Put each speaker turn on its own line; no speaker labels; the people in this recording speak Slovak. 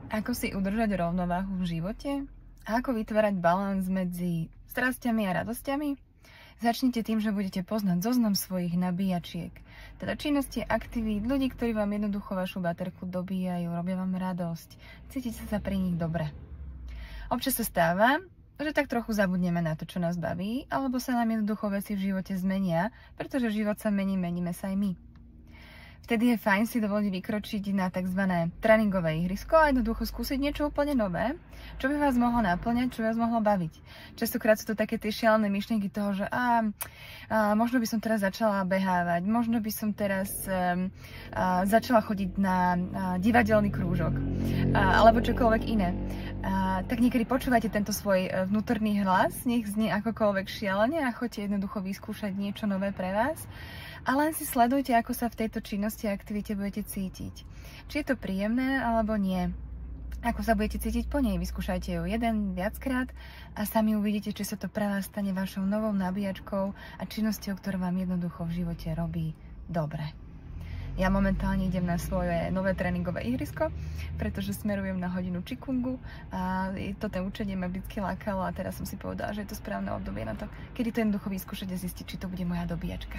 Ako si udržať rovnováhu v živote? A ako vytvárať balans medzi strasťami a radosťami? Začnite tým, že budete poznať zoznam svojich nabíjačiek. Teda činnosti, aktivít, ľudí, ktorí vám jednoducho vašu baterku dobíjajú, robia vám radosť. Cítite sa pri nich dobre. Občas sa stáva, že tak trochu zabudneme na to, čo nás baví, alebo sa nám jednoducho veci v živote zmenia, pretože život sa mení, meníme sa aj my. Vtedy je fajn si dovoliť vykročiť na tzv. Tréningové ihrisko a jednoducho skúsiť niečo úplne nové, čo by vás mohlo naplňať, čo by vás mohlo baviť. Častokrát sú to také tie šialené myšlienky toho, že možno by som teraz začala behávať, možno by som teraz začala chodiť na divadelný krúžok, alebo čokoľvek iné. Tak niekedy počúvajte tento svoj vnútorný hlas, nech znie akokoľvek šialene a choďte jednoducho vyskúšať niečo nové pre vás. A len si sledujte, ako sa v tejto činnosti a aktivite budete cítiť. Či je to príjemné, alebo nie. Ako sa budete cítiť po nej, vyskúšajte ju viackrát a sami uvidíte, či sa to pre vás stane vašou novou nabíjačkou a činnosťou, ktorá vám jednoducho v živote robí dobre. Ja momentálne idem na svoje nové tréningové ihrisko, pretože smerujem na hodinu Qigongu a toto učenie ma vždycky lákalo a teraz som si povedala, že je to správne obdobie na to, kedy to jednoducho vyskúšať a zistiť, či to bude moja dobíjačka.